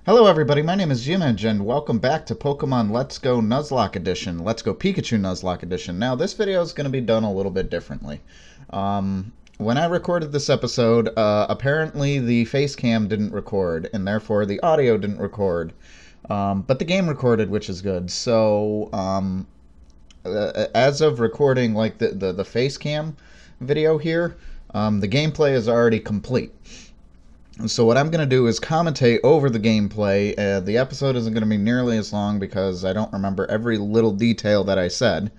Hello everybody, my name is Ymmij and welcome back to Pokemon Let's Go Nuzlocke Edition, Let's Go Pikachu Nuzlocke Edition. Now this video is going to be done a little bit differently. When I recorded this episode, apparently the face cam didn't record and therefore the audio didn't record. But the game recorded, which is good. So as of recording like the face cam video here, the gameplay is already complete. So what I'm going to do is commentate over the gameplay. The episode isn't going to be nearly as long because I don't remember every little detail that I said.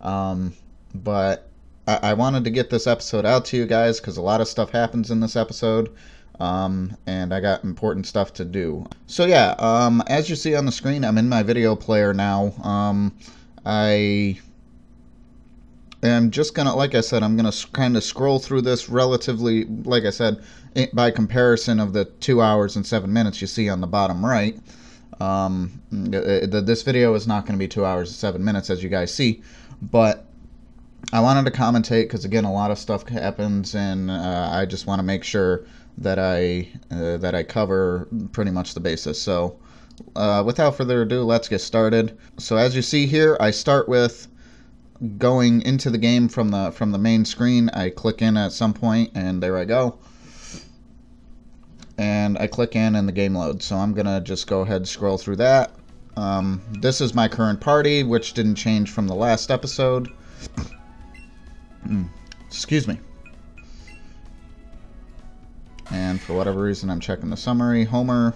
But I wanted to get this episode out to you guys because a lot of stuff happens in this episode. And I got important stuff to do. So yeah, as you see on the screen, I'm in my video player now. I'm just gonna, like I said, I'm gonna kind of scroll through this relatively, like I said, by comparison of the 2 hours and 7 minutes you see on the bottom right. This video is not going to be 2 hours and 7 minutes, as you guys see, but I wanted to commentate because, again, a lot of stuff happens, and I just want to make sure that I cover pretty much the basis. So, without further ado, let's get started. So, as you see here, I start with going into the game from the main screen. I click in at some point, and there I go. And I click in and the game loads. So I'm gonna just go ahead and scroll through that. This is my current party, which didn't change from the last episode. Excuse me. And for whatever reason, I'm checking the summary. Homer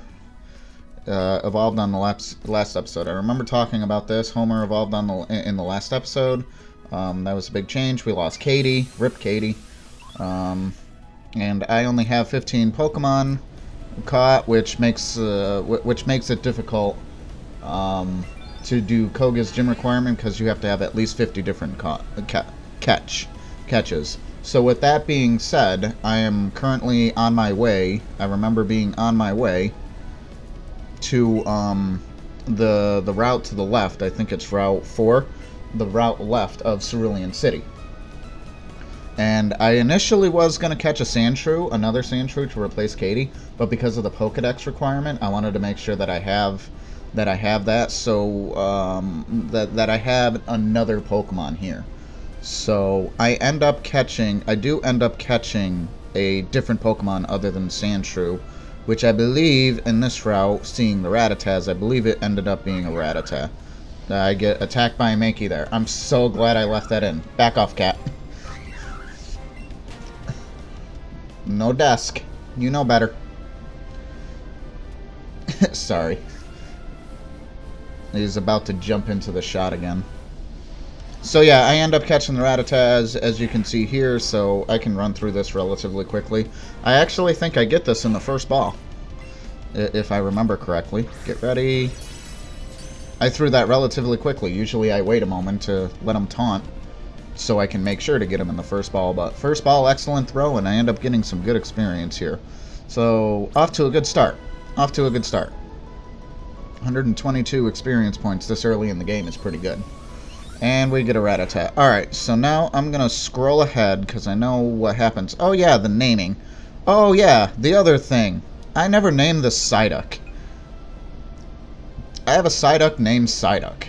evolved on the last episode. I remember talking about this. Homer evolved in the last episode. That was a big change. We lost Katie. Rip Katie. And I only have 15 Pokemon caught, which makes it difficult to do Koga's gym requirement because you have to have at least 50 different catches. So with that being said, I am currently on my way. I remember being on my way to the route to the left. I think it's Route 4, the route left of Cerulean City. And I initially was going to catch another Sandshrew to replace Katie, but because of the Pokedex requirement, I wanted to make sure that I have that, so that I have another Pokemon here. So I do end up catching a different Pokemon other than Sandshrew, which I believe in this route, seeing the Rattatas, I believe it ended up being a Rattata. I get attacked by a Mankey there. I'm so glad I left that in. Back off, cat. No desk. You know better. Sorry. He's about to jump into the shot again. So yeah, I end up catching the Rattata as you can see here, so I can run through this relatively quickly. I actually think I get this in the first ball, if I remember correctly. Get ready. I threw that relatively quickly. Usually I wait a moment to let him taunt, so I can make sure to get him in the first ball. But first ball, excellent throw, and I end up getting some good experience here. So, off to a good start. 122 experience points this early in the game is pretty good. And we get a Rattata. Alright, so now I'm going to scroll ahead, because I know what happens. Oh yeah, the naming. Oh yeah, the other thing. I never named this Psyduck. I have a Psyduck named Psyduck.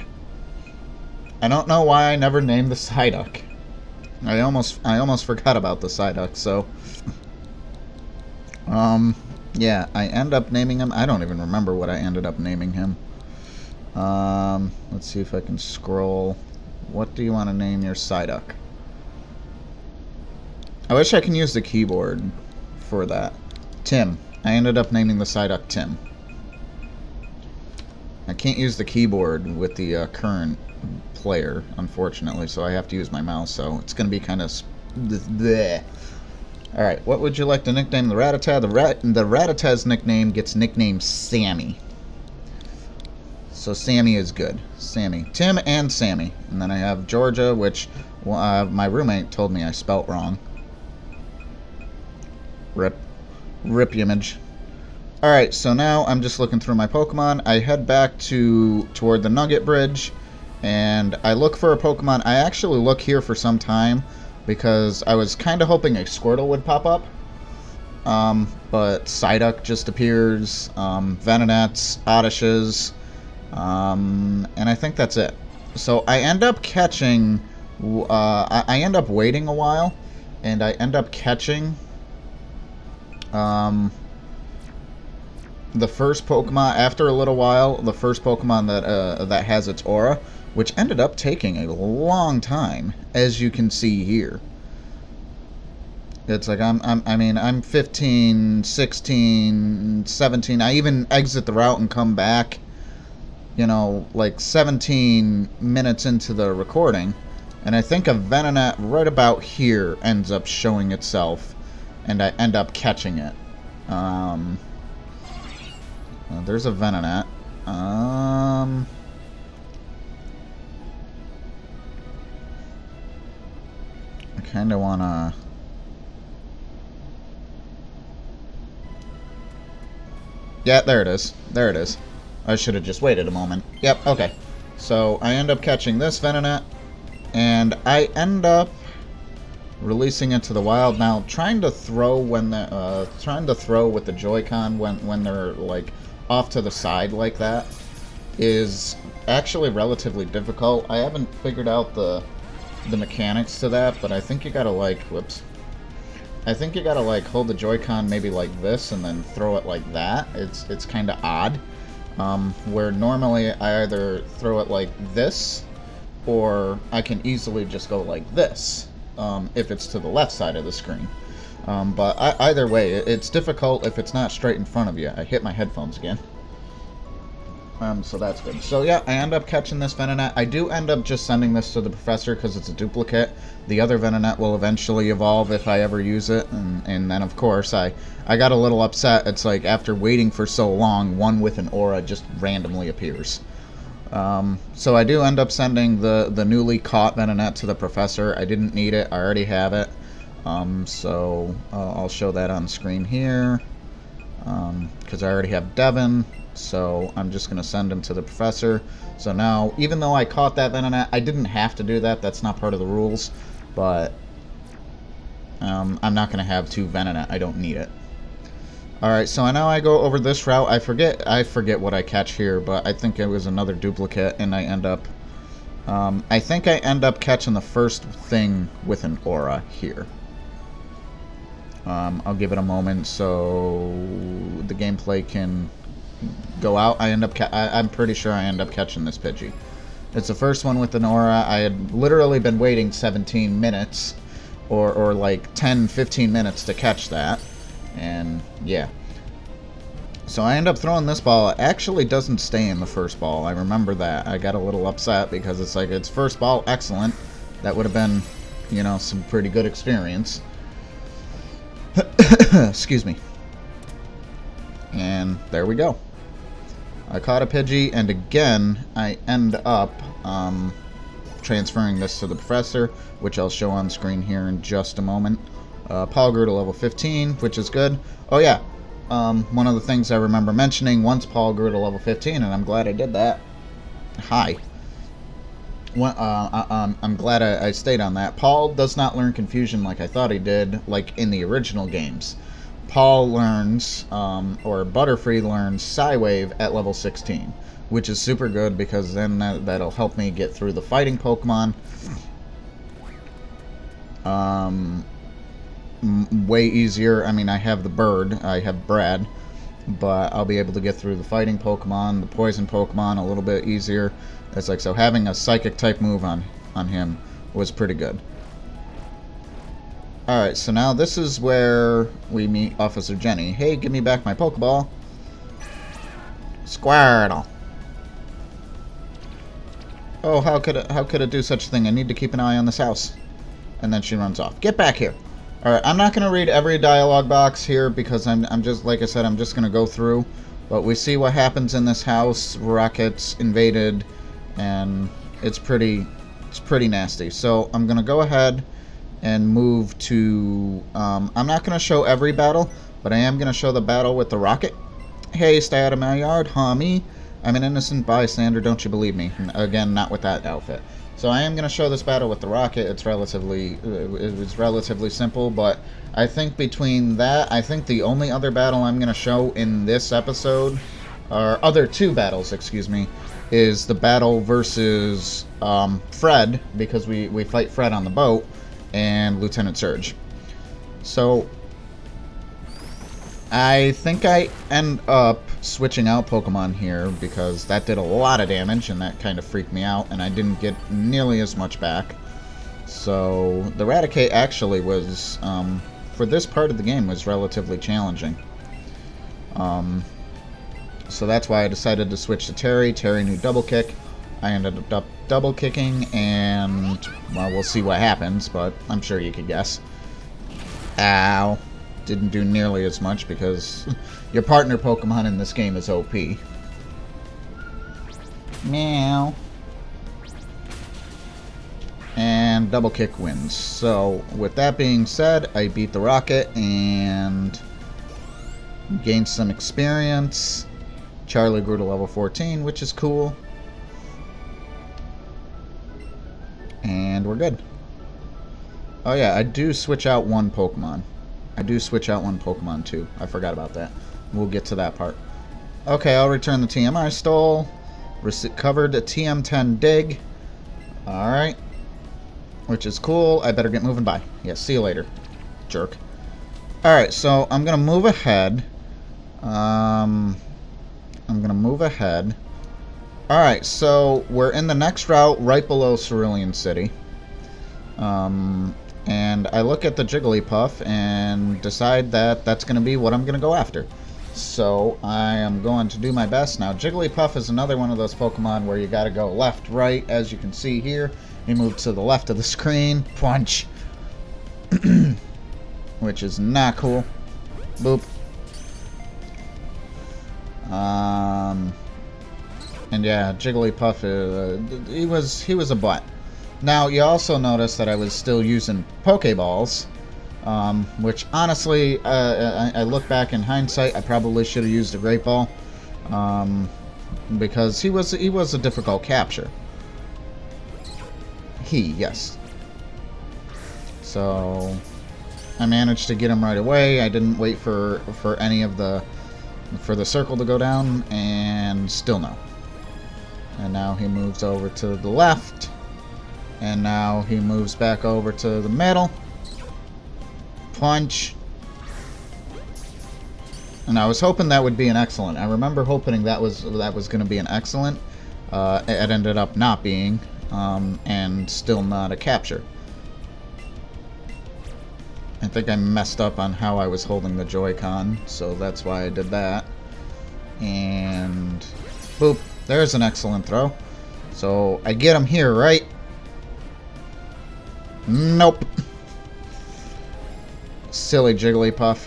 I don't know why I never named the Psyduck. I almost forgot about the Psyduck, so yeah, I end up naming him. I don't even remember what I ended up naming him. Let's see if I can scroll. What do you want to name your Psyduck? I wish I can use the keyboard for that. Tim. I ended up naming the Psyduck Tim. I can't use the keyboard with the current player, unfortunately, so I have to use my mouse, so it's going to be kind of bleh. Alright, what would you like to nickname the Rattata? The Rattata's nickname gets nicknamed Sammy. So Sammy is good. Sammy. Tim and Sammy. And then I have Georgia, which my roommate told me I spelt wrong. Rip Ymmij. Alright, so now I'm just looking through my Pokemon. I head back toward the Nugget Bridge, and I look for a Pokemon. I actually look here for some time, because I was kind of hoping a Squirtle would pop up. but Psyduck just appears, Venonats, Oddishes, and I think that's it. So I end up catching, I end up waiting a while, and I end up catching the first Pokemon, after a little while, the first Pokemon that that has its aura, which ended up taking a long time, as you can see here. It's like I'm 15, 16, 17. I even exit the route and come back, you know, like 17 minutes into the recording. And I think a Venonat right about here ends up showing itself, and I end up catching it. There's a Venonat. I kind of want to... Yeah, there it is. There it is. I should have just waited a moment. Yep, okay. So I end up catching this Venonat, and I end up releasing it to the wild. Now, trying to throw when the with the Joy-Con when they're like off to the side like that is actually relatively difficult. I haven't figured out the mechanics to that, but I think you gotta like, whoops. I think you gotta like hold the Joy-Con maybe like this and then throw it like that. It's kind of odd. Where normally I either throw it like this, or I can easily just go like this if it's to the left side of the screen. But either way, it's difficult if it's not straight in front of you. I hit my headphones again. So that's good. So yeah, I end up catching this Venonat. I do end up just sending this to the professor because it's a duplicate. The other Venonat will eventually evolve if I ever use it. And then, of course, I got a little upset. It's like after waiting for so long, one with an aura just randomly appears. So I do end up sending the newly caught Venonat to the professor. I didn't need it. I already have it. So I'll show that on screen here. Because I already have Devin. So I'm just going to send him to the professor. So now, even though I caught that Venonat, I didn't have to do that. That's not part of the rules. But I'm not going to have two Venonat. I don't need it. Alright, so now I go over this route. I forget what I catch here, but I think it was another duplicate, and I end up... I think I end up catching the first thing with an aura here. I'll give it a moment so the gameplay can go out. I'm pretty sure I end up catching this Pidgey. It's the first one with an aura. I had literally been waiting 17 minutes or like 10-15 minutes to catch that, and yeah. So I end up throwing this ball. It actually doesn't stay in the first ball. I remember that. I got a little upset because it's like, it's first ball, excellent. That would have been, you know, some pretty good experience. Excuse me. And there we go. I caught a Pidgey, and again, I end up transferring this to the professor, which I'll show on screen here in just a moment. Paul grew to level 15, which is good. Oh yeah, one of the things I remember mentioning, once Paul grew to level 15, and I'm glad I did that. Hi. I'm glad I stayed on that. Paul does not learn Confusion like I thought he did, like in the original games. Paul learns, or Butterfree learns Psywave at level 16, which is super good because then that'll help me get through the fighting Pokemon way easier. I mean, I have the bird, I have Brad, but I'll be able to get through the fighting Pokemon, the poison Pokemon a little bit easier. It's like, so having a psychic type move on him was pretty good. Alright, so now this is where we meet Officer Jenny. Hey, give me back my Pokeball. Squirtle. Oh, how could it do such a thing? I need to keep an eye on this house. And then she runs off. Get back here. Alright, I'm not going to read every dialogue box here because I'm just, like I said, I'm just going to go through. But we see what happens in this house. Rockets invaded, and it's pretty nasty. So I'm going to go ahead and move to, I'm not going to show every battle, but I am going to show the battle with the rocket. Hey, stay out of my yard, homie. I'm an innocent bystander, don't you believe me? Again, not with that outfit. So I am going to show this battle with the rocket. It's relatively simple, but I think between that, I think the only other battle I'm going to show in this episode, or other two battles, excuse me, is the battle versus Fred, because we fight Fred on the boat, and Lieutenant Surge. So I think I end up switching out Pokemon here because that did a lot of damage and that kind of freaked me out, and I didn't get nearly as much back. So the Raticate actually was, for this part of the game, was relatively challenging. So that's why I decided to switch to Terry. Terry knew Double Kick. I ended up double kicking, and, well, we'll see what happens, but I'm sure you could guess. Ow. Didn't do nearly as much because your partner Pokemon in this game is OP. Meow. And Double Kick wins. So, with that being said, I beat the Rocket and gained some experience. Charlie grew to level 14, which is cool. And we're good. Oh yeah, I do switch out one Pokemon. I do switch out one Pokemon too. I forgot about that. We'll get to that part. Okay, I'll return the TM I stole. Recovered a TM10 dig. Alright. Which is cool. I better get moving by. Yeah, see you later, jerk. Alright, so I'm going to move ahead. I'm going to move ahead. Alright, so we're in the next route right below Cerulean City. And I look at the Jigglypuff and decide that that's going to be what I'm going to go after. So I am going to do my best. Now, Jigglypuff is another one of those Pokemon where you got to go left, right, as you can see here. You move to the left of the screen. Punch. Which is not cool. Boop. And yeah, Jigglypuff, he was a butt. Now, you also notice that I was still using Pokeballs, which honestly, I look back in hindsight, I probably should have used a Great Ball, because he was a difficult capture. Yes. So I managed to get him right away. I didn't wait for any of the circle to go down, and still no. And now he moves over to the left. And now he moves back over to the middle. Punch. And I was hoping that would be an excellent. I remember hoping that was going to be an excellent. It ended up not being, and still not a capture. I think I messed up on how I was holding the Joy-Con, so that's why I did that. And boop, there's an excellent throw. So I get him here, right? Nope. Silly Jigglypuff.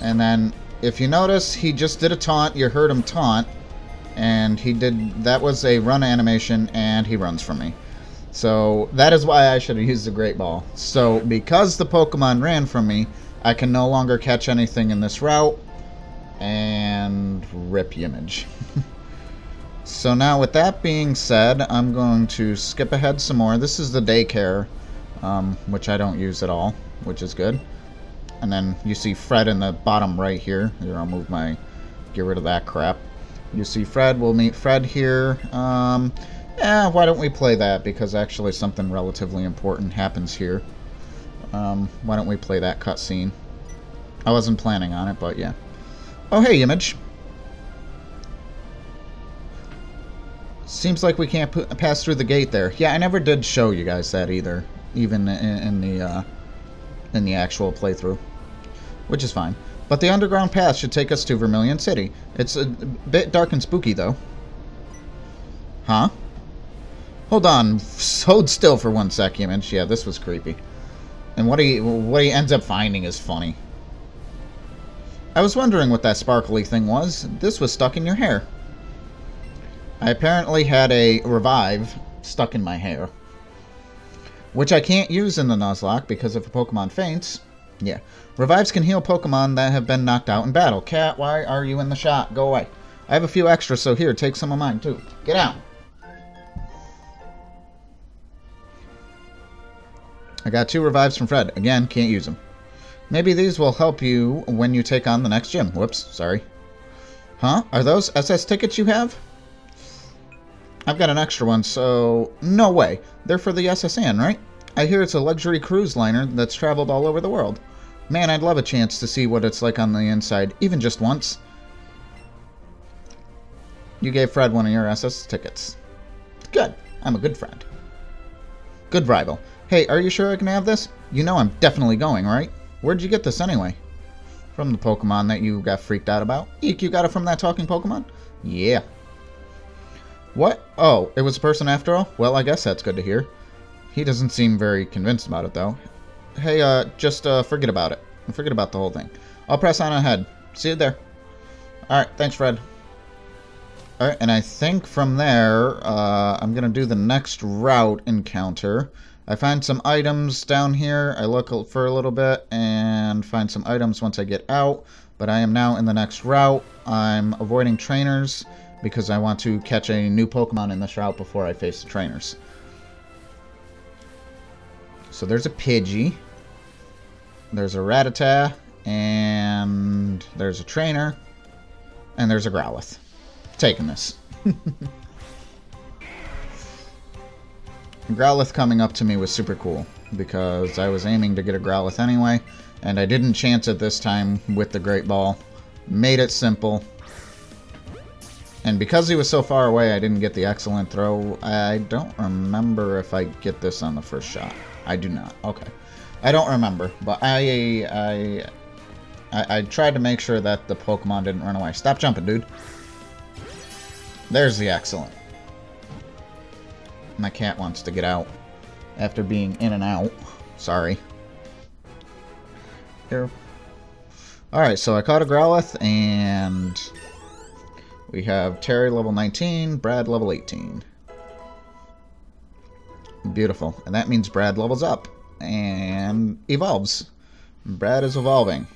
And then, if you notice, he just did a taunt. You heard him taunt. And that was a run animation, and he runs from me. So, that is why I should have used the Great Ball. So, because the Pokemon ran from me, I can no longer catch anything in this route. And rip Yimmij. So now, with that being said, I'm going to skip ahead some more. This is the daycare, which I don't use at all, which is good. And then you see Fred in the bottom right here. Here, I'll get rid of that crap. You see Fred, we'll meet Fred here. Yeah, why don't we play that? Because actually something relatively important happens here. Why don't we play that cutscene? I wasn't planning on it, but yeah. Oh, hey, Yimmij. Seems like we can't pass through the gate there. Yeah, I never did show you guys that either, even in the actual playthrough, which is fine. But the underground path should take us to Vermilion City. It's a bit dark and spooky, though. Huh? Hold on. Hold still for 1 sec, Yimmij. Yeah, this was creepy. And what he ends up finding is funny. I was wondering what that sparkly thing was. This was stuck in your hair. I apparently had a revive stuck in my hair, which I can't use in the Nuzlocke because if a Pokemon faints, yeah. Revives can heal Pokemon that have been knocked out in battle. Cat, why are you in the shot? Go away. I have a few extras, so here, take some of mine too. Get out. I got 2 revives from Fred. Again, can't use them. Maybe these will help you when you take on the next gym. Whoops, sorry. Huh? Are those SS tickets you have? I've got an extra one, so... No way. They're for the SSN, right? I hear it's a luxury cruise liner that's traveled all over the world. Man, I'd love a chance to see what it's like on the inside, even just once. You gave Fred one of your SS tickets. Good. I'm a good friend. Good rival. Hey, are you sure I can have this? You know I'm definitely going, right? Where'd you get this anyway? From the Pokemon that you got freaked out about? Eek, you got it from that talking Pokemon? Yeah. What? Oh, it was a person after all? Well, I guess that's good to hear. He doesn't seem very convinced about it, though. Hey, just forget about it. Forget about the whole thing. I'll press on ahead. See you there. Alright, thanks, Fred. Alright, and I think from there, I'm going to do the next route encounter. I find some items down here. I look for a little bit and find some items once I get out. But I am now in the next route. I'm avoiding trainers because I want to catch a new Pokemon in this route before I face the trainers. So there's a Pidgey. There's a Rattata. And there's a trainer. And there's a Growlithe. Taking this. Growlithe coming up to me was super cool because I was aiming to get a Growlithe anyway, and I didn't chance it this time with the Great Ball. Made it simple. And because he was so far away, I didn't get the excellent throw. I don't remember if I get this on the first shot. I do not. Okay. I don't remember, but I tried to make sure that the Pokemon didn't run away. Stop jumping, dude. There's the excellent. My cat wants to get out after being in and out. Sorry. Here. Alright, so I caught a Growlithe, and we have Terry level 19, Brad level 18. Beautiful. And that means Brad levels up and evolves. Brad is evolving.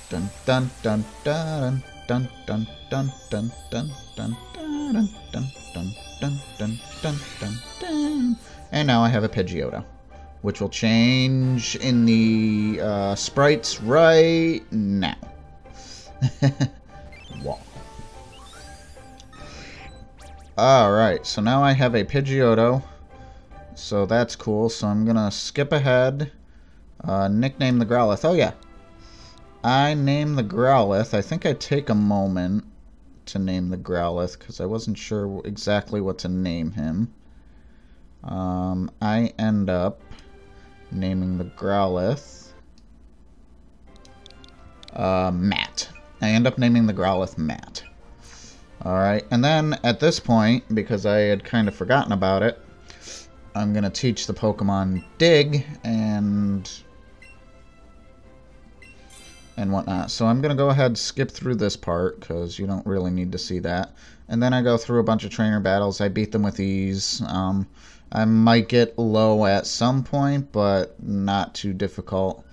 Dun dun dun dun dun dun dun dun dun dun dun dun dun dun dun dun dun dun. And now I have a Pidgeotto, which will change in the sprites right now. Wow. Alright, so now I have a Pidgeotto, so that's cool. So I'm gonna skip ahead, nickname the Growlithe. Oh yeah, I name the Growlithe. I think I take a moment to name the Growlithe because I wasn't sure exactly what to name him. I end up naming the Growlithe Matt. I end up naming the Growlithe Matt. Alright, and then at this point, because I had kind of forgotten about it, I'm going to teach the Pokemon Dig and whatnot. So I'm going to go ahead and skip through this part, because you don't really need to see that. And then I go through a bunch of trainer battles. I beat them with ease. I might get low at some point, but not too difficult.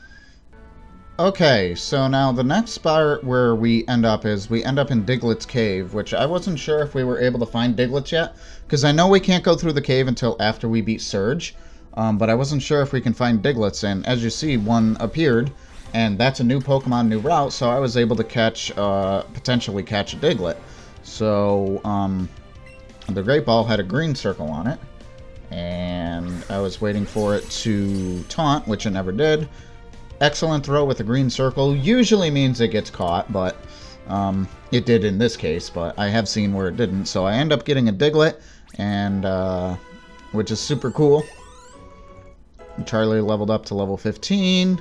Okay, so now the next part where we end up is we end up in Diglett's Cave, which I wasn't sure if we were able to find Diglett yet, because I know we can't go through the cave until after we beat Surge, but I wasn't sure if we can find Digletts, and as you see, one appeared, and that's a new Pokemon, new route, so I was able to catch, potentially catch a Diglett. So, the Great Ball had a green circle on it, and I was waiting for it to taunt, which it never did. Excellent throw with a green circle usually means it gets caught, but it did in this case, but I have seen where it didn't. So I end up getting a Diglett, and which is super cool. Charlie leveled up to level 15,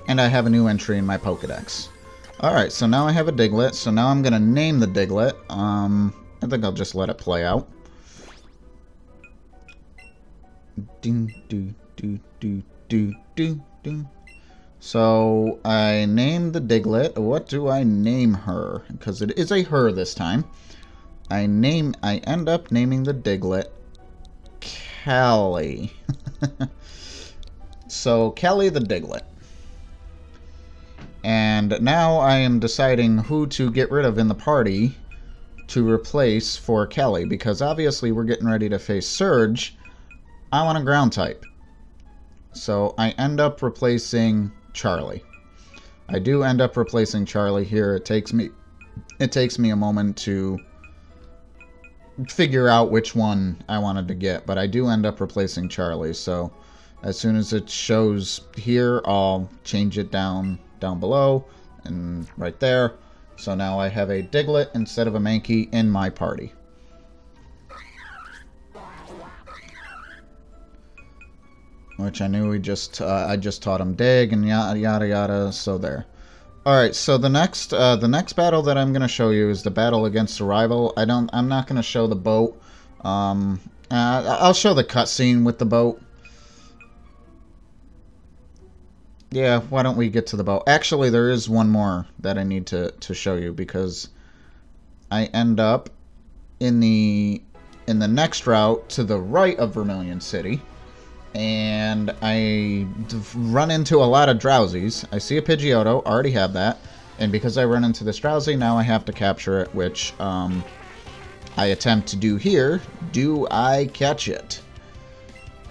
and I have a new entry in my Pokedex. Alright, so now I have a Diglett, so now I'm going to name the Diglett. I think I'll just let it play out. Ding, do, do, do, do, do, do. So I named the Diglett. What do I name her? Because it is a her this time. I end up naming the Diglett Callie. So Callie the Diglett. And now I am deciding who to get rid of in the party to replace for Callie, because obviously we're getting ready to face Surge. I want a ground type. So I end up replacing Charlie. I do end up replacing Charlie here. It takes me a moment to figure out which one I wanted to get, but I do end up replacing Charlie. So as soon as it shows here, I'll change it down below and right there. So now I have a Diglett instead of a Mankey in my party. Which I knew I just taught him dig and yada yada yada, so there. Alright, so the next battle that I'm gonna show you is the battle against a rival. I'm not gonna show the boat. I'll show the cutscene with the boat. Yeah, why don't we get to the boat? Actually, there is one more that I need to show you, because I end up in the next route to the right of Vermilion City. And I run into a lot of Drowsies. I see a Pidgeotto, already have that. And because I run into this Drowsy, now I have to capture it, which I attempt to do here. Do I catch it?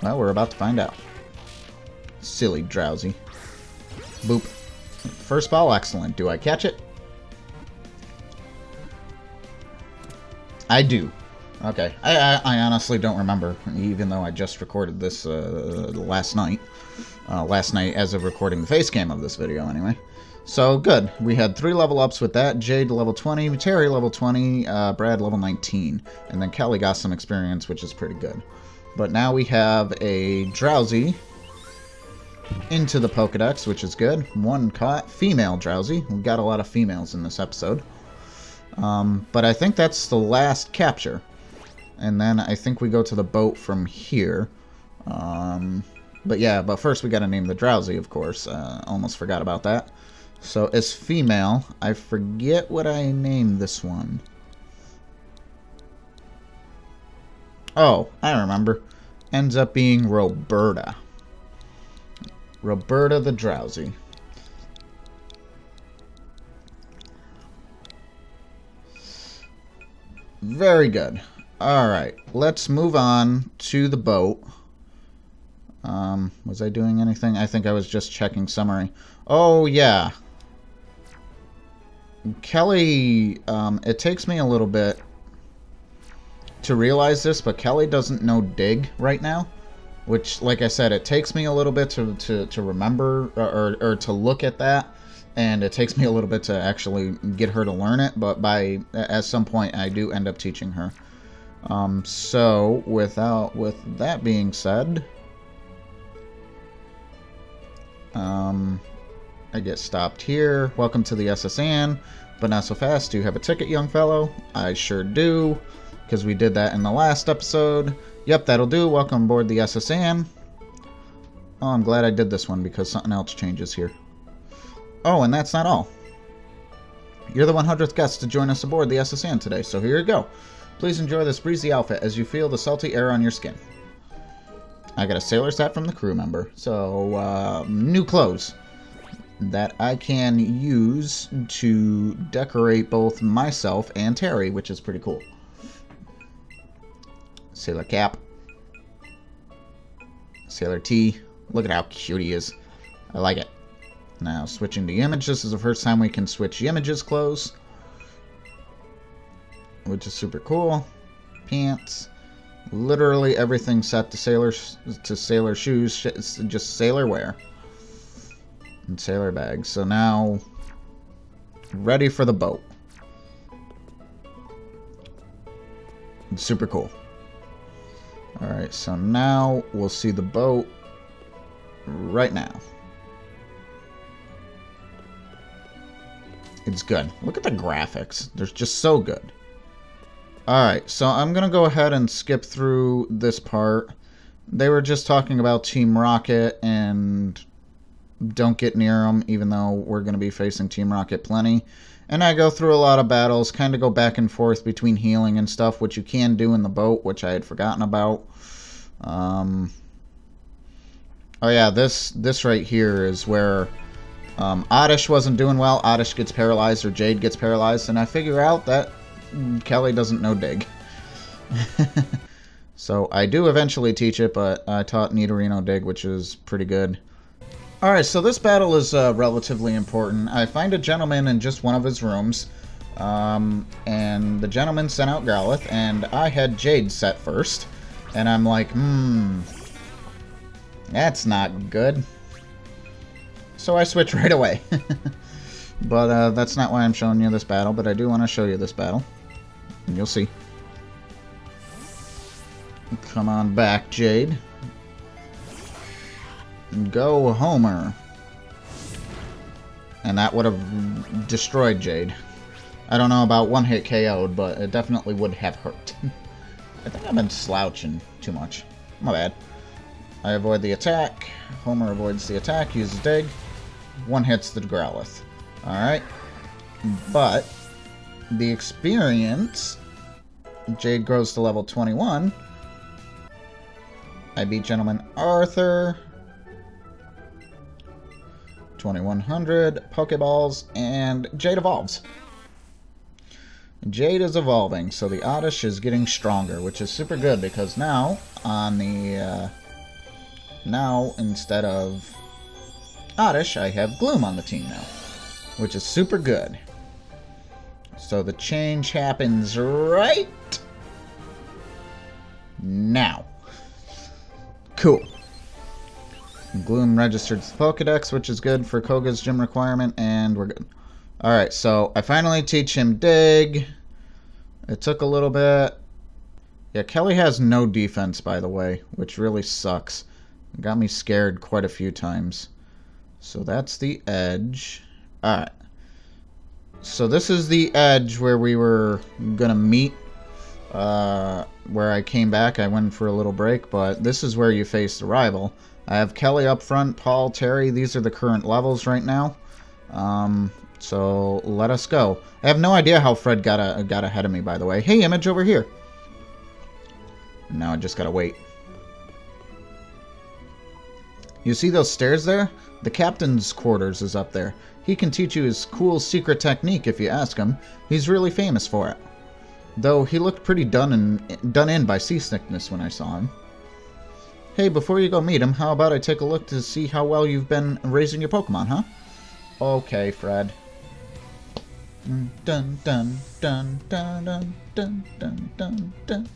Well, we're about to find out. Silly Drowsy. Boop. First ball, excellent. Do I catch it? I do. Okay, I honestly don't remember, even though I just recorded this last night. Last night as of recording the face cam of this video, anyway. So, good. We had 3 level ups with that. Jade level 20, Terry level 20, Brad level 19. And then Kelly got some experience, which is pretty good. But now we have a Drowsy into the Pokedex, which is good. One caught. Female Drowsy. We got a lot of females in this episode. But I think that's the last capture. And then I think we go to the boat from here. But first we gotta name the Drowsy, of course. Almost forgot about that. So, as female, I forget what I named this one. Oh, I remember. Ends up being Roberta. Roberta the Drowsy. Very good. Alright, let's move on to the boat. Was I doing anything? I think I was just checking summary. Oh, yeah. Kelly, it takes me a little bit to realize this, but Kelly doesn't know dig right now. Which, like I said, it takes me a little bit to remember or to look at that. And it takes me a little bit to actually get her to learn it, but at some point I do end up teaching her. So, with that being said, I get stopped here. Welcome to the SSN, but not so fast. Do you have a ticket, young fellow? I sure do, because we did that in the last episode. Yep, that'll do. Welcome aboard the SSN. Oh, I'm glad I did this one, because something else changes here. Oh, and that's not all. You're the 100th guest to join us aboard the SSN today, so here you go. Please enjoy this breezy outfit as you feel the salty air on your skin. I got a sailor's hat from the crew member. So, new clothes that I can use to decorate both myself and Terry, which is pretty cool. Sailor cap. Sailor tee. Look at how cute he is. I like it. Now, switching to Yimmij. This is the first time we can switch Yimmij's clothes, which is super cool. Pants. Literally everything set to sailor shoes. It's just sailor wear. And sailor bags. So now, ready for the boat. It's super cool. Alright, so now we'll see the boat right now. It's good. Look at the graphics. They're just so good. Alright, so I'm going to go ahead and skip through this part. They were just talking about Team Rocket and don't get near them, even though we're going to be facing Team Rocket plenty. And I go through a lot of battles, kind of go back and forth between healing and stuff, which you can do in the boat, which I had forgotten about. Oh yeah, this right here is where Oddish wasn't doing well. Oddish gets paralyzed or Jade gets paralyzed, and I figure out that Kelly doesn't know dig. So I do eventually teach it, but I taught Nidorino Dig, which is pretty good. Alright, so this battle is relatively important. I find a gentleman in just one of his rooms, and the gentleman sent out Growlithe, and I had Jade set first. And I'm like, that's not good. So I switch right away. But that's not why I'm showing you this battle, but I do want to show you this battle. And you'll see. Come on back, Jade. Go, Homer. And that would have destroyed Jade. I don't know about one-hit KO'd, but it definitely would have hurt. I think I've been slouching too much. My bad. I avoid the attack. Homer avoids the attack, uses Dig. One hits the Growlithe. Alright. But the experience, Jade grows to level 21. I beat Gentleman Arthur. 2100 Pokeballs, and Jade evolves. Jade is evolving, so the Oddish is getting stronger, which is super good because now on the now instead of Oddish, I have Gloom on the team now, which is super good. So the change happens right now. Cool. Gloom registered the Pokedex, which is good for Koga's gym requirement, and we're good. Alright, so I finally teach him Dig. It took a little bit. Yeah, Kelly has no defense, by the way, which really sucks. It got me scared quite a few times. So that's the edge. Alright. So this is the edge where we were gonna meet. Where I came back, I went for a little break, but this is where you face the rival. I have Kelly up front, Paul, Terry. These are the current levels right now. So let us go. I have no idea how Fred got ahead of me, by the way. Hey, Image over here. Now I just gotta wait. You see those stairs there? The captain's quarters is up there. He can teach you his cool secret technique if you ask him. He's really famous for it. Though he looked pretty done in by seasickness when I saw him. Hey, before you go meet him, how about I take a look to see how well you've been raising your Pokemon, huh? Okay, Fred. Dun dun dun dun dun dun dun dun dun.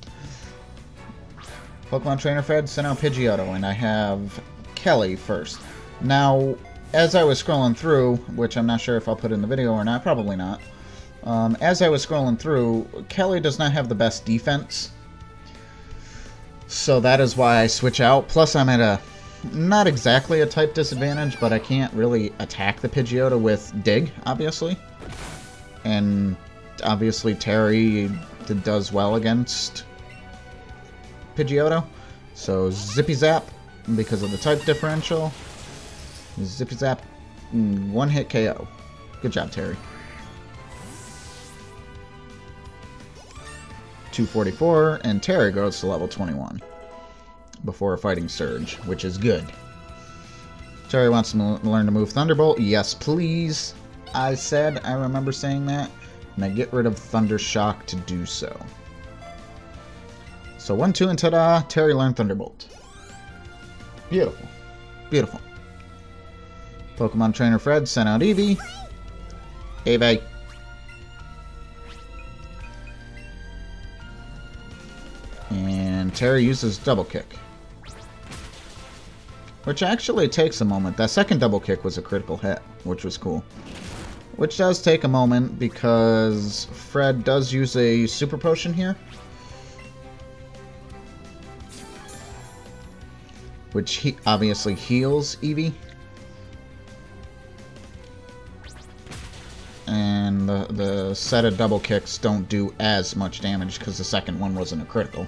Pokemon Trainer Fred sent out Pidgeotto, and I have Kelly first. Now, as I was scrolling through, which I'm not sure if I'll put in the video or not, probably not. As I was scrolling through, Kelly does not have the best defense. So that is why I switch out. Plus I'm at a, not exactly a type disadvantage, but I can't really attack the Pidgeotto with Dig, obviously. And obviously Terry does well against Pidgeotto. So Zippy Zap, because of the type differential. Zippy Zap, one hit KO. Good job, Terry. 244, and Terry goes to level 21 before fighting Surge, which is good. Terry wants to learn to move Thunderbolt. Yes, please. I said, I remember saying that, and I get rid of Thunder Shock to do so. So 1, 2, and ta-da! Terry learned Thunderbolt. Beautiful. Beautiful. Pokemon Trainer Fred sent out Eevee. Eevee. And Terry uses Double Kick. Which actually takes a moment. That second Double Kick was a critical hit, which was cool. Which does take a moment because Fred does use a Super Potion here. Which he obviously heals Eevee. And the set of Double Kicks don't do as much damage because the second one wasn't a critical.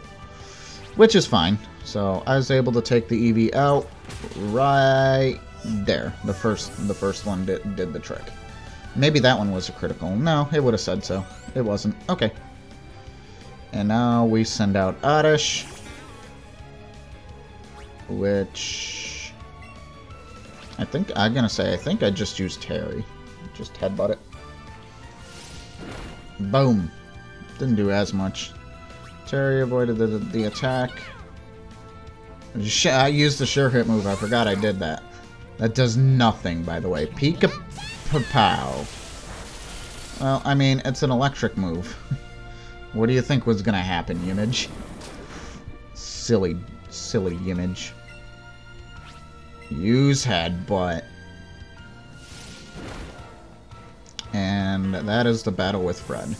Which is fine. So I was able to take the Eevee out right there. The first one did the trick. Maybe that one was a critical. No, it would have said so. It wasn't. Okay. And now we send out Oddish. Which I think I just used Terry. Just headbutt it. Boom. Didn't do as much. Terry avoided the attack. I used the sure hit move. I forgot I did that. That does nothing, by the way. Pika-pow. Well, I mean, it's an electric move. What do you think was gonna happen, Yimmij? Silly Yimmij. Use headbutt. And that is the battle with Fred.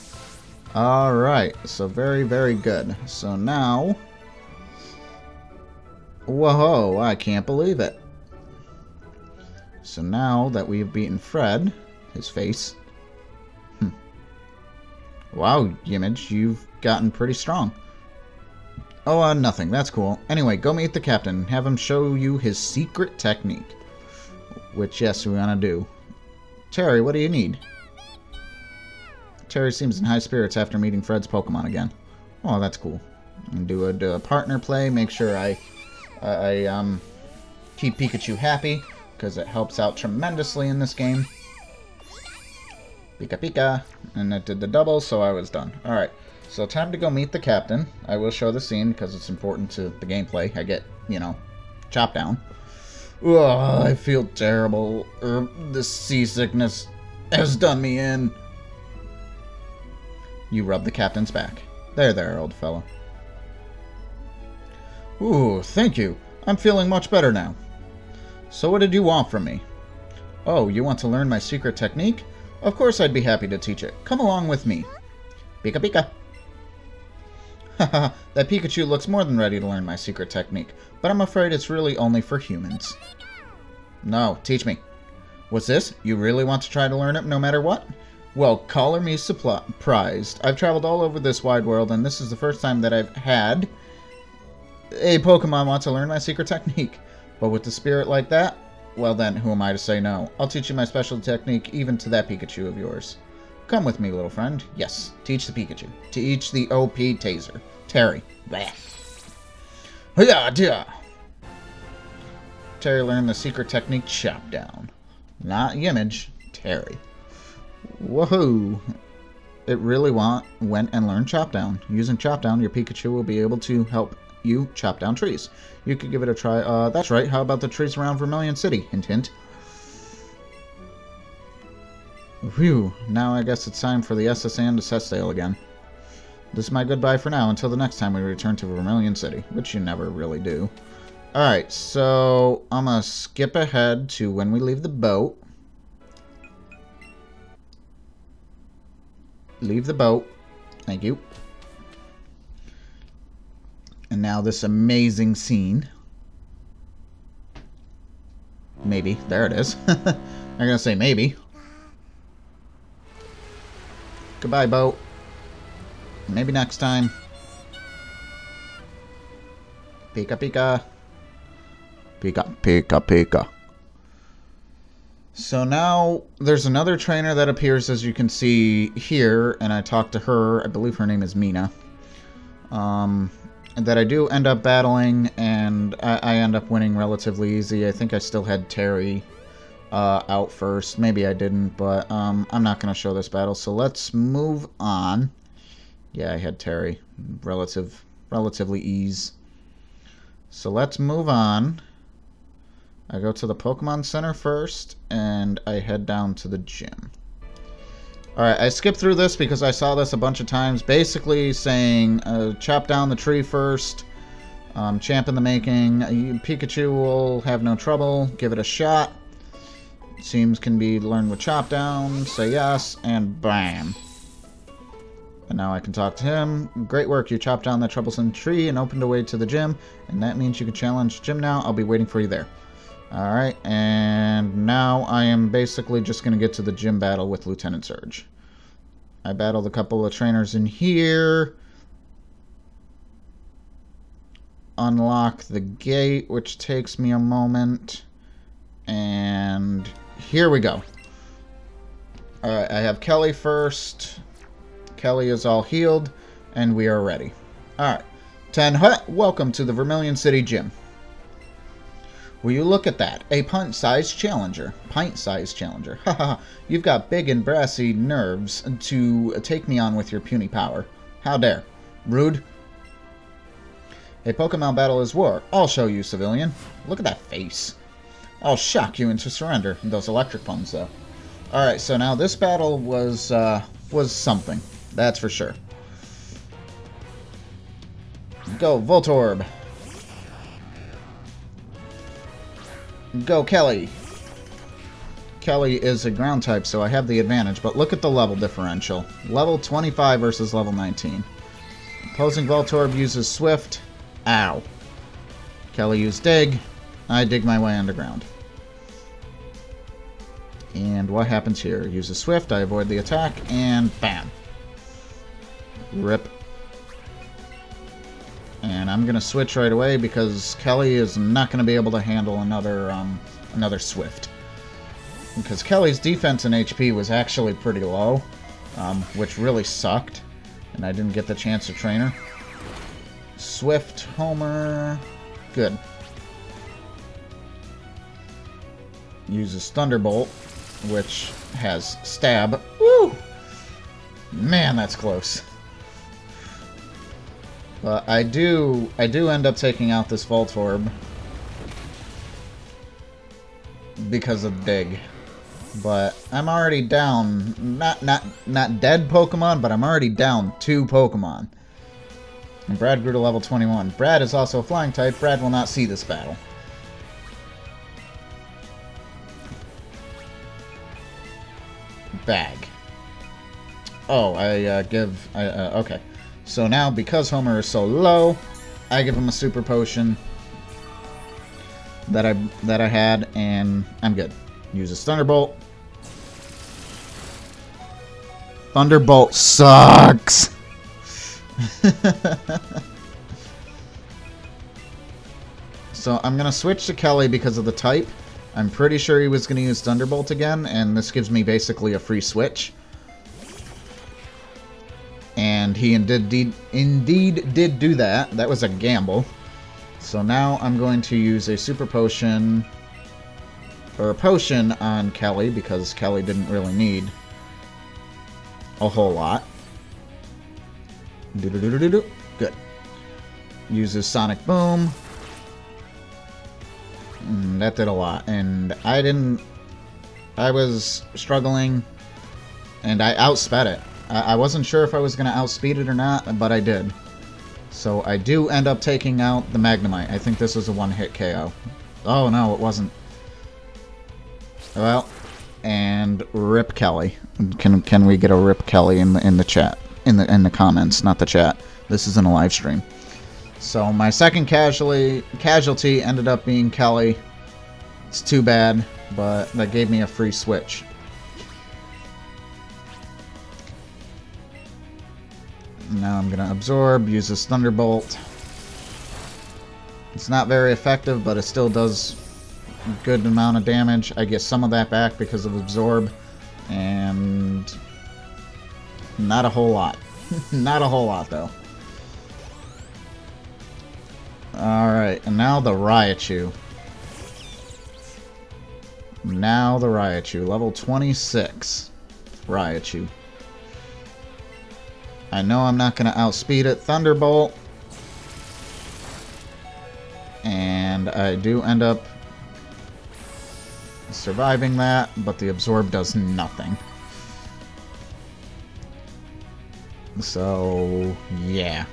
Alright, so very, very good. So now... Whoa, I can't believe it. So now that we've beaten Fred, his face... Wow, Yimmij, you've gotten pretty strong. Oh, nothing. That's cool. Anyway, go meet the captain. Have him show you his secret technique. Which, yes, we want to do. Terry, what do you need? Terry seems in high spirits after meeting Fred's Pokemon again. Oh, that's cool. And do a partner play. Make sure I keep Pikachu happy, because it helps out tremendously in this game. Pika Pika. And it did the double, so I was done. Alright, so time to go meet the captain. I will show the scene, because it's important to the gameplay. I get, you know, chopped down. Ugh, I feel terrible. This seasickness has done me in. You rub the captain's back. There, old fellow. Ooh, thank you. I'm feeling much better now. So what did you want from me? Oh, you want to learn my secret technique? Of course I'd be happy to teach it. Come along with me. Pika Pika. Haha, that Pikachu looks more than ready to learn my secret technique, but I'm afraid it's really only for humans. No, teach me. What's this? You really want to try to learn it no matter what? Well, color me surprised. I've traveled all over this wide world, and this is the first time that I've had a Pokemon want to learn my secret technique. But with the spirit like that, well then, who am I to say no? I'll teach you my special technique even to that Pikachu of yours. Come with me, little friend. Yes, teach the Pikachu. Teach the OP Taser. Terry. Blech. Hiya! Terry learned the secret technique Chop Down. Not Yimmij, Terry. Woohoo! It really went and learned Chop Down. Using Chop Down, your Pikachu will be able to help you chop down trees. You could give it a try. That's right. How about the trees around Vermilion City? Hint, hint. Whew. Now I guess it's time for the SS and to Cestale again. This is my goodbye for now until the next time we return to Vermilion City, which you never really do. Alright, so I'm gonna skip ahead to when we leave the boat. Leave the boat. Thank you. And now this amazing scene. Maybe. There it is. I'm gonna say maybe. Goodbye, boat. Maybe next time. Pika Pika. Pika Pika Pika. So now there's another trainer that appears, as you can see here, and I talked to her. I believe her name is Mina. That I do end up battling, and I end up winning relatively easy. I think I still had Terry out first. Maybe I didn't, but I'm not going to show this battle. So let's move on. Yeah, I had Terry. Relatively ease. So let's move on. I go to the Pokemon Center first, and I head down to the gym. Alright, I skipped through this because I saw this a bunch of times. Basically saying, chop down the tree first, champ in the making. Pikachu will have no trouble. Give it a shot. Seems can be learned with chop down. Say yes, and bam. And now I can talk to him. Great work, you chopped down that troublesome tree and opened a way to the gym. And that means you can challenge Gym now. I'll be waiting for you there. Alright, and now I am basically just going to get to the gym battle with Lieutenant Surge. I battled a couple of trainers in here. Unlock the gate, which takes me a moment. And here we go. Alright, I have Kelly first. Kelly is all healed, and we are ready. Alright, welcome to the Vermilion City Gym. Will you look at that? A pint-sized challenger. Pint-sized challenger. Haha, you've got big and brassy nerves to take me on with your puny power. How dare. Rude. A Pokemon battle is war. I'll show you, civilian. Look at that face. I'll shock you into surrender. Those electric puns, though. Alright, so now this battle was something. That's for sure. Go, Voltorb. Go, Kelly. Kelly is a ground type, so I have the advantage, but look at the level differential. Level 25 versus level 19. Opposing Voltorb uses Swift. Ow. Kelly used Dig. I dig my way underground. And what happens here? Use a Swift, I avoid the attack, and bam. Rip. And I'm gonna switch right away because Kelly is not gonna be able to handle another Swift. Because Kelly's defense and HP was actually pretty low, which really sucked, and I didn't get the chance to train her. Swift, Homer, good. Uses Thunderbolt, which has Stab. Woo! Man, that's close. But I do end up taking out this Voltorb because of Dig. But I'm already down, not dead Pokemon, but I'm already down 2 Pokemon. And Brad grew to level 21. Brad is also a flying type. Brad will not see this battle. Bag. Oh, okay. So now, because Homer is so low, I give him a super potion that I had, and I'm good. Uses Thunderbolt. Thunderbolt sucks. So I'm gonna switch to Kelly because of the type. I'm pretty sure he was gonna use Thunderbolt again, and this gives me basically a free switch. And he indeed did do that. That was a gamble. So now I'm going to use a super potion, or a potion on Kelly, because Kelly didn't really need a whole lot. Good. Uses Sonic Boom. That did a lot. And I was struggling, and I outsped it. I wasn't sure if I was going to outspeed it or not, but I did. So I do end up taking out the Magnemite. I think this was a one-hit KO. Oh no, it wasn't. Well, and Rip Kelly. Can we get a Rip Kelly in the chat, in the comments, not the chat. This isn't a live stream. So my second casualty ended up being Kelly. It's too bad, but that gave me a free switch. Now I'm gonna absorb, use this Thunderbolt. It's not very effective, but it still does a good amount of damage. I get some of that back because of absorb, and not a whole lot. Not a whole lot, though. Alright, and now the Raichu. Now the Raichu, level 26 Raichu. I know I'm not going to outspeed it. Thunderbolt. And I do end up surviving that, but the absorb does nothing. So, yeah.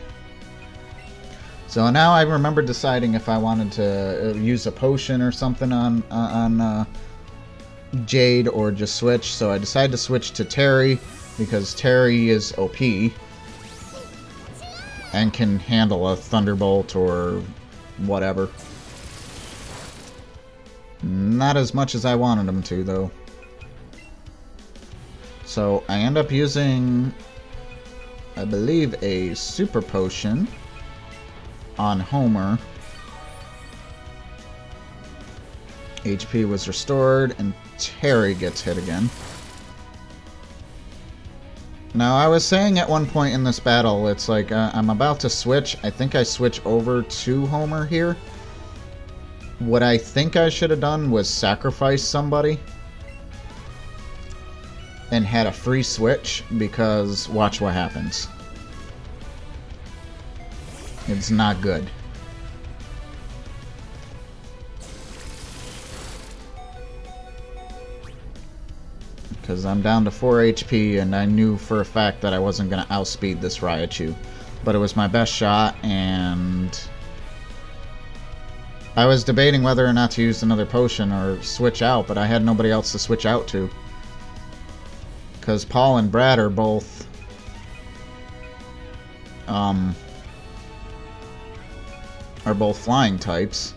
So now I remember deciding if I wanted to use a potion or something on Jade or just switch. So I decided to switch to Terry because Terry is OP and can handle a Thunderbolt or whatever. Not as much as I wanted him to, though. So I end up using, I believe, a super potion on Homer. HP was restored, and Terry gets hit again. Now, I was saying at one point in this battle, it's like, I'm about to switch. I think I switch over to Homer here. What I think I should have done was sacrifice somebody and had a free switch, because watch what happens. It's not good. because I'm down to 4 HP, and I knew for a fact that I wasn't going to outspeed this Raichu. But it was my best shot, and I was debating whether or not to use another potion or switch out, but I had nobody else to switch out to. Because Paul and Brad are both flying types,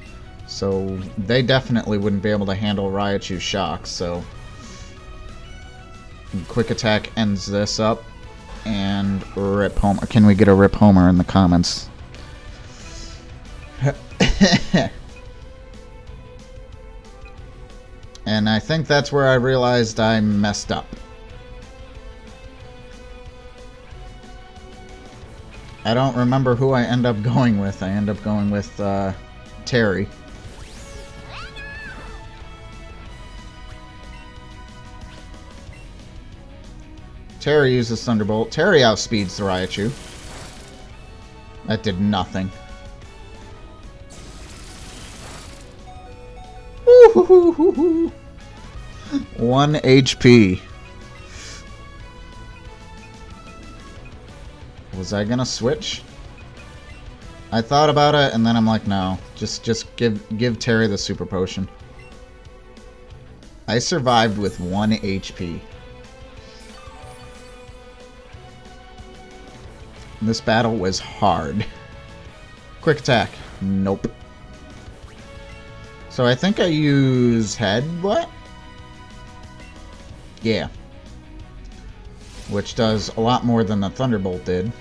so they definitely wouldn't be able to handle Raichu's shocks, so Quick Attack ends this up, and Rip Homer. Can we get a Rip Homer in the comments? And I think that's where I realized I messed up. I don't remember who I end up going with. I end up going with Terry. Terry uses Thunderbolt. Terry outspeeds the Raichu. That did nothing. 1 HP. Was I gonna switch? I thought about it, and then I'm like, no. Just give Terry the super potion. I survived with 1 HP. This battle was hard. Quick Attack. Nope. So I think I use Headbutt? Yeah. Which does a lot more than the Thunderbolt did.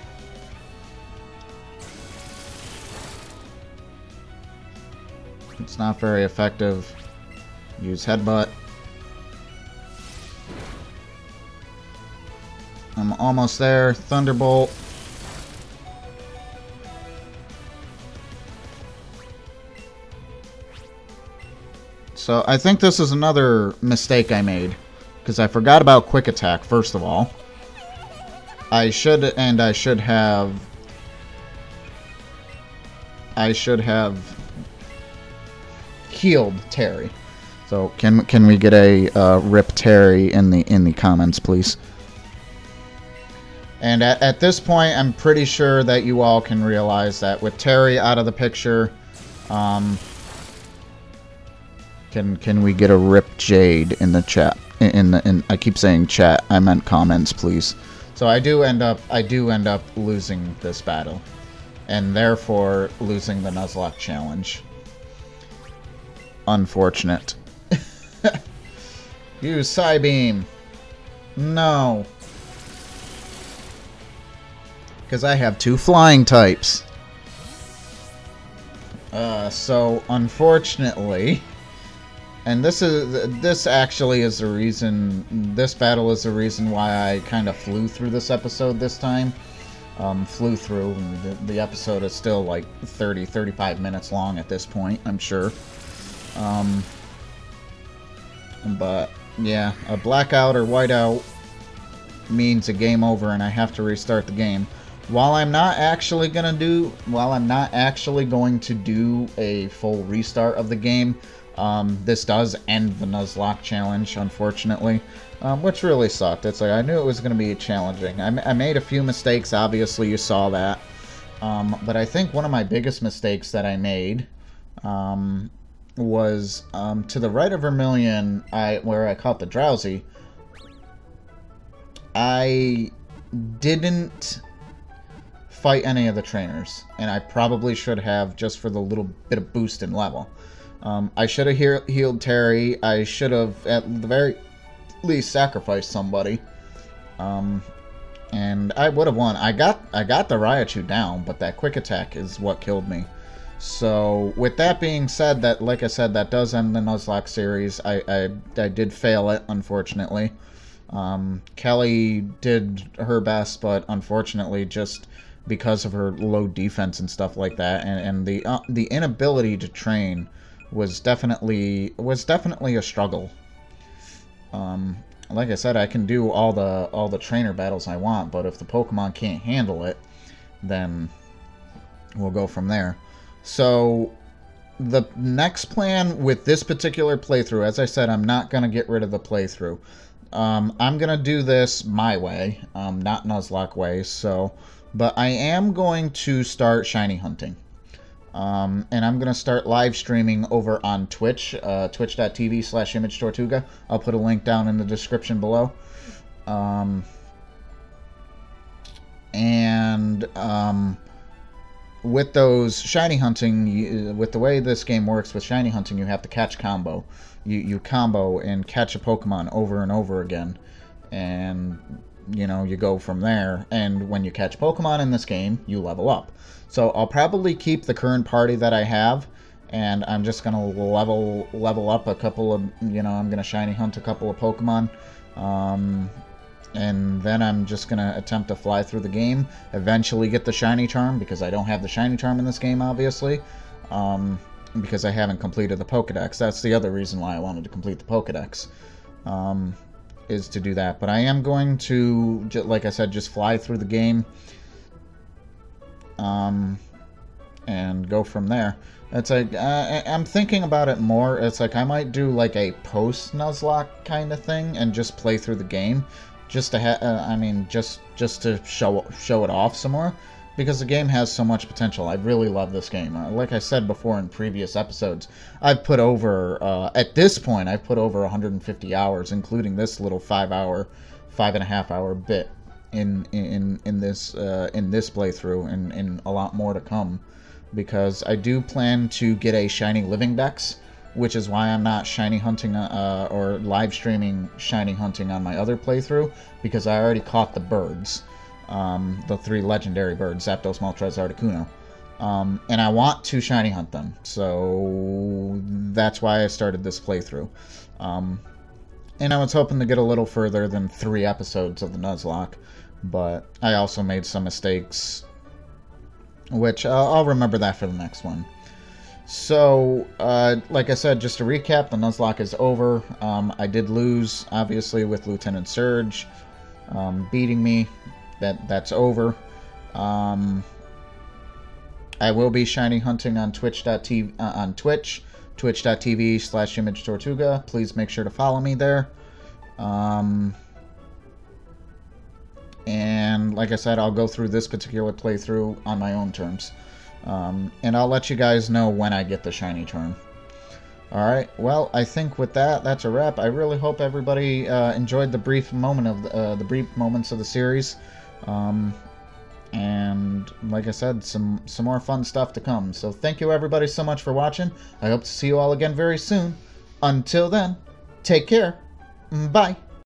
It's not very effective. Use Headbutt. I'm almost there. Thunderbolt. So I think this is another mistake I made, because I forgot about Quick Attack, first of all. I should have healed Terry. So can we get a Rip Terry in the comments, please? And at this point, I'm pretty sure that you all can realize that with Terry out of the picture, can we get a Rip Jade in the chat? I keep saying chat. I meant comments, please. So I do end up losing this battle, and therefore losing the Nuzlocke challenge. Unfortunate. Use Psybeam. No. Because I have 2 flying types. So unfortunately, and this actually is the reason, this battle is the reason why I kind of flew through this episode this time. Flew through, and the episode is still like 35 minutes long at this point, I'm sure. But yeah, a blackout or whiteout means a game over, and I have to restart the game. While I'm not actually going to do a full restart of the game, this does end the Nuzlocke challenge, unfortunately, which really sucked. It's like, I knew it was going to be challenging. I made a few mistakes, obviously you saw that, but I think one of my biggest mistakes that I made was to the right of Vermilion, where I caught the Drowsy. I didn't fight any of the trainers, and I probably should have, just for the little bit of boost in level. I should have healed Terry. I should have at the very least sacrificed somebody, and I would have won. I got the Raichu down, but that Quick Attack is what killed me. So with that being said, that, like I said, that does end the Nuzlocke series. I did fail it, unfortunately. Kelly did her best, but unfortunately, just because of her low defense and stuff like that, and the inability to train was definitely a struggle. Like I said, I can do all the trainer battles I want, but if the Pokemon can't handle it, then we'll go from there. So the next plan with this particular playthrough, as I said, I'm not going to get rid of the playthrough. I'm gonna do this my way, not Nuzlocke way. So, but I am going to start shiny hunting. And I'm going to start live streaming over on Twitch, twitch.tv/YmmijTortuga. I'll put a link down in the description below. With those shiny hunting, with the way this game works with shiny hunting, you have to catch combo. You combo and catch a Pokemon over and over again. And, you know, you go from there. And when you catch Pokemon in this game, you level up. So I'll probably keep the current party that I have, and I'm just going to level up a couple of, you know, I'm going to shiny hunt a couple of Pokemon, and then I'm just going to attempt to fly through the game, eventually get the shiny charm, because I don't have the shiny charm in this game, obviously, because I haven't completed the Pokedex. That's the other reason why I wanted to complete the Pokedex, is to do that. But I am going to, like I said, just fly through the game, and go from there. It's like, I'm thinking about it more. It's like I might do like a post-Nuzlocke kind of thing and just play through the game, just to I mean, just to show it off some more, because the game has so much potential. I really love this game. Like I said before in previous episodes, I've put over, at this point, I've put over 150 hours, including this little 5.5 hour bit in this playthrough, and a lot more to come, because I do plan to get a shiny living dex, which is why I'm not shiny hunting or live streaming shiny hunting on my other playthrough, because I already caught the birds, the 3 legendary birds, Zapdos, Moltres, Articuno, and I want to shiny hunt them, so that's why I started this playthrough. And I was hoping to get a little further than 3 episodes of the Nuzlocke, but I also made some mistakes, which I'll remember that for the next one. So, like I said, just to recap, the Nuzlocke is over. I did lose, obviously, with Lieutenant Surge beating me. That's over. I will be shiny hunting on Twitch.tv, on Twitch, twitch.tv/YmmijTortuga. Please make sure to follow me there. And like I said, I'll go through this particular playthrough on my own terms. And I'll let you guys know when I get the shiny charm. Alright, well, I think with that, that's a wrap. I really hope everybody enjoyed the brief moment of the brief moments of the series. And like I said, some more fun stuff to come. So thank you everybody so much for watching. I hope to see you all again very soon. Until then, take care. Bye.